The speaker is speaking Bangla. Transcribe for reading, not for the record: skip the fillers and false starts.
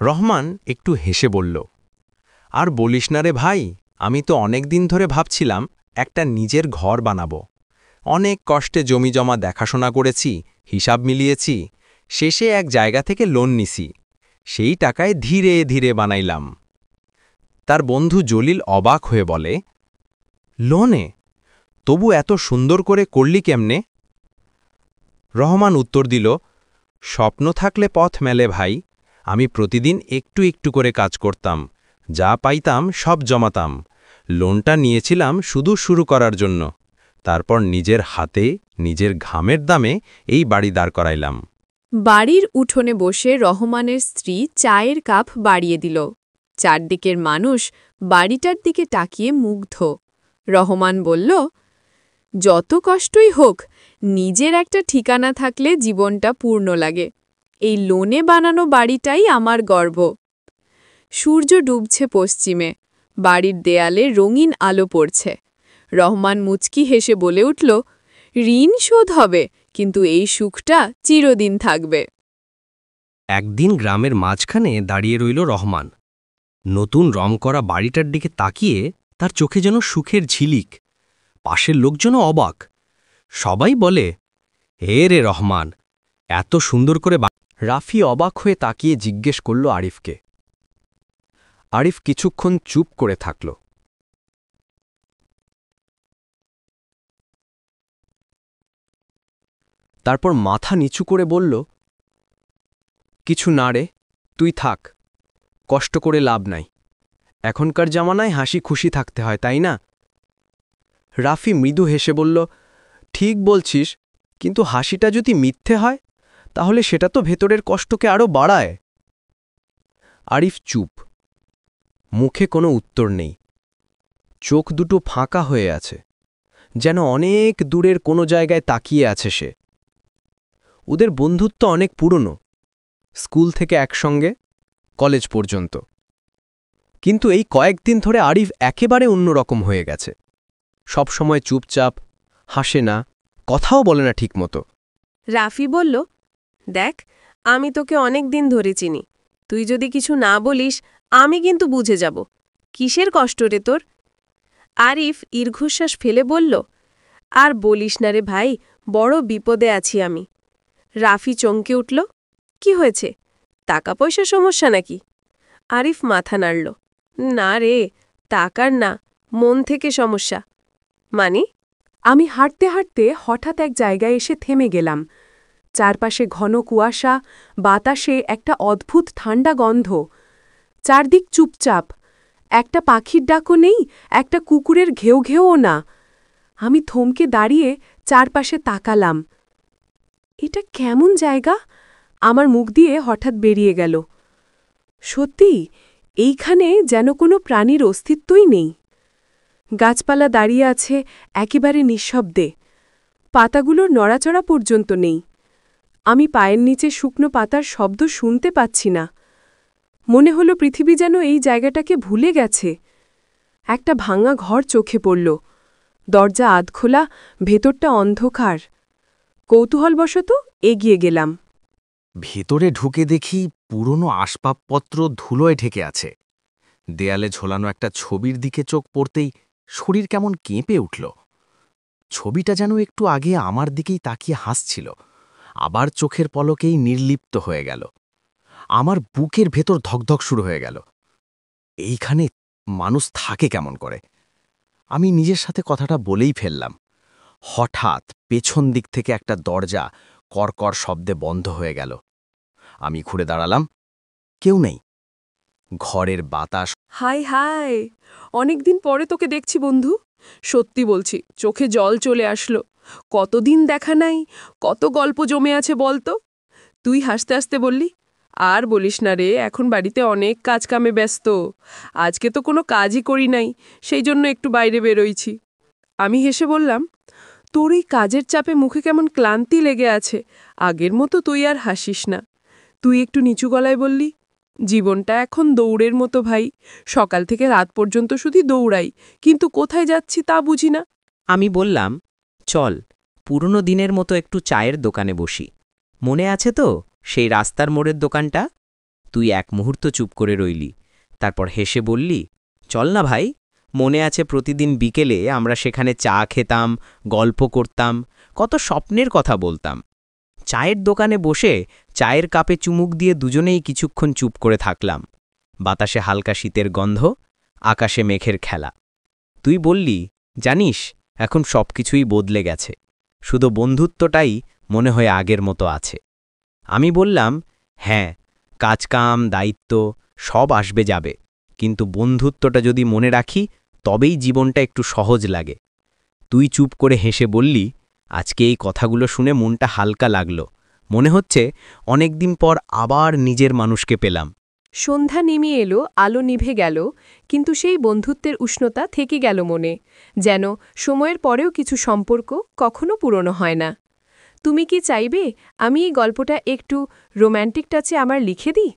রহমান একটু হেসে বলল, আর বলিস না রে ভাই, আমি তো অনেক দিন ধরে ভাবছিলাম একটা নিজের ঘর বানাবো। অনেক কষ্টে জমিজমা দেখাশোনা করেছি, হিসাব মিলিয়েছি, শেষে এক জায়গা থেকে লোন নিছি। সেই টাকায় ধীরে ধীরে বানাইলাম। তার বন্ধু জলিল অবাক হয়ে বলে, লোনে? তবু এত সুন্দর করে করলি কেমনে? রহমান উত্তর দিল, স্বপ্ন থাকলে পথ মেলে ভাই। আমি প্রতিদিন একটু একটু করে কাজ করতাম, যা পাইতাম সব জমাতাম। লোনটা নিয়েছিলাম শুধু শুরু করার জন্য, তারপর নিজের হাতে নিজের ঘামের দামে এই বাড়ি দাঁড় করাইলাম। বাড়ির উঠোনে বসে রহমানের স্ত্রী চায়ের কাপ বাড়িয়ে দিল। চারদিকের মানুষ বাড়িটার দিকে তাকিয়ে মুগ্ধ। রহমান বলল, যত কষ্টই হোক, নিজের একটা ঠিকানা থাকলে জীবনটা পূর্ণ লাগে। এই লোনে বানানো বাড়িটাই আমার গর্ব। সূর্য ডুবছে পশ্চিমে, বাড়ির দেয়ালে রঙিন আলো পড়ছে। রহমান মুচকি হেসে বলে উঠল, ঋণ শোধ হবে, কিন্তু এই সুখটা চিরদিন থাকবে। একদিন গ্রামের মাঝখানে দাঁড়িয়ে রইল রহমান। নতুন রং করা বাড়িটার দিকে তাকিয়ে তার চোখে যেন সুখের ঝিলিক। পাশের লোকজনও অবাক। সবাই বলে, হে রে রহমান, এত সুন্দর করে রাফি অবাক হয়ে তাকিয়ে জিজ্ঞেস করল আরিফকে। আরিফ কিছুক্ষণ চুপ করে থাকল। তারপর মাথা নিচু করে বলল, কিছু না রে, তুই থাক, কষ্ট করে লাভ নাই। এখনকার জামানায় হাসি খুশি থাকতে হয়, তাই না? রাফি মৃদু হেসে বলল, ঠিক বলছিস, কিন্তু হাসিটা যদি মিথ্যে হয়, তাহলে সেটা তো ভেতরের কষ্টকে আরও বাড়ায়। আরিফ চুপ, মুখে কোনো উত্তর নেই। চোখ দুটো ফাঁকা হয়ে আছে, যেন অনেক দূরের কোনো জায়গায় তাকিয়ে আছে সে। ওদের বন্ধুত্ব অনেক পুরনো, স্কুল থেকে একসঙ্গে, কলেজ পর্যন্ত। কিন্তু এই কয়েকদিন ধরে আরিফ একেবারে অন্যরকম হয়ে গেছে। সবসময় চুপচাপ, হাসে না, কথাও বলে না ঠিকমতো। রাফি বলল, দেখ, আমি তোকে অনেক দিন ধরে চিনি। তুই যদি কিছু না বলিস, আমি কিন্তু বুঝে যাব। কিসের কষ্ট রে তোর? আরিফ দীর্ঘশ্বাস ফেলে বলল, আর বলিস না রে ভাই, বড় বিপদে আছি আমি। রাফি চমকে উঠল, কি হয়েছে? টাকা পয়সার সমস্যা নাকি? আরিফ মাথা নাড়ল, না রে, টাকার না, মন থেকে সমস্যা। মানে? আমি হাঁটতে হাঁটতে হঠাৎ এক জায়গায় এসে থেমে গেলাম। চারপাশে ঘন কুয়াশা, বাতাসে একটা অদ্ভুত ঠান্ডা গন্ধ। চারদিক চুপচাপ, একটা পাখির ডাকও নেই, একটা কুকুরের ঘেউ ঘেউও না। আমি থমকে দাঁড়িয়ে চারপাশে তাকালাম। এটা কেমন জায়গা? আমার মুখ দিয়ে হঠাৎ বেরিয়ে গেল, সত্যি এইখানে যেন কোনো প্রাণীর অস্তিত্বই নেই। গাছপালা দাঁড়িয়ে আছে একেবারে নিঃশব্দে, পাতাগুলোর নড়াচড়া পর্যন্ত নেই। আমি পায়ের নিচে শুকনো পাতার শব্দ শুনতে পাচ্ছি না। মনে হলো পৃথিবী যেন এই জায়গাটাকে ভুলে গেছে। একটা ভাঙা ঘর চোখে পড়ল, দরজা আধখোলা, ভেতরটা অন্ধকার। কৌতূহলবশত এগিয়ে গেলাম। ভেতরে ঢুকে দেখি পুরনো আসবাবপত্র ধুলোয় ঢেকে আছে। দেয়ালে ঝোলানো একটা ছবির দিকে চোখ পড়তেই শরীর কেমন কেঁপে উঠল। ছবিটা যেন একটু আগে আমার দিকেই তাকিয়ে হাসছিল, আবার চোখের পলকেই নির্লিপ্ত হয়ে গেল। আমার বুকের ভেতর ধকধক শুরু হয়ে গেল। এইখানে মানুষ থাকে কেমন করে? আমি নিজের সাথে কথাটা বলেই ফেললাম। হঠাৎ পেছন দিক থেকে একটা দরজা কড়কড় শব্দে বন্ধ হয়ে গেল। আমি ঘুরে দাঁড়ালাম, কেউ নেই। ঘরের বাতাস। হাই হাই, অনেকদিন পরে তোকে দেখছি বন্ধু। সত্যি বলছি, চোখে জল চলে আসলো। কতদিন দেখা নাই, কত গল্প জমে আছে বলতো। তুই হাসতে হাসতে বললি, আর বলিস না রে, এখন বাড়িতে অনেক কাজ কামে ব্যস্ত। আজকে তো কোনো কাজই করি নাই, সেই জন্য একটু বাইরে বেরোইছি। আমি হেসে বললাম, তোর এই কাজের চাপে মুখে কেমন ক্লান্তি লেগে আছে, আগের মতো তুই আর হাসিস না। তুই একটু নিচু গলায় বললি, জীবনটা এখন দৌড়ের মতো ভাই, সকাল থেকে রাত পর্যন্ত শুধু দৌড়াই, কিন্তু কোথায় যাচ্ছি তা বুঝি না। আমি বললাম, চল পুরনো দিনের মতো একটু চায়ের দোকানে বসি। মনে আছে তো সেই রাস্তার মোড়ের দোকানটা? তুই এক মুহূর্ত চুপ করে রইলি, তারপর হেসে বললি, চল না ভাই, মনে আছে প্রতিদিন বিকেলে আমরা সেখানে চা খেতাম, গল্প করতাম, কত স্বপ্নের কথা বলতাম। চায়ের দোকানে বসে চায়ের কাপে চুমুক দিয়ে দুজনেই কিছুক্ষণ চুপ করে থাকলাম। বাতাসে হালকা শীতের গন্ধ, আকাশে মেঘের খেলা। তুই বললি, জানিস, এখন সবকিছুই বদলে গেছে, শুধু বন্ধুত্বটাই মনে হয় আগের মতো আছে। আমি বললাম, হ্যাঁ, কাজকাম, দায়িত্ব সব আসবে যাবে, কিন্তু বন্ধুত্বটা যদি মনে রাখি তবেই জীবনটা একটু সহজ লাগে। তুই চুপ করে হেসে বললি, আজকে এই কথাগুলো শুনে মনটা হালকা লাগলো, মনে হচ্ছে অনেকদিন পর আবার নিজের মানুষকে পেলাম। সন্ধ্যা নেমে এলো, আলো নিভে গেল, কিন্তু সেই বন্ধুত্বের উষ্ণতা থেকে গেল মনে, যেন সময়ের পরেও কিছু সম্পর্ক কখনো পুরনো হয় না। তুমি কি চাইবে আমি এই গল্পটা একটু রোম্যান্টিক টাচে আমার লিখে দিই?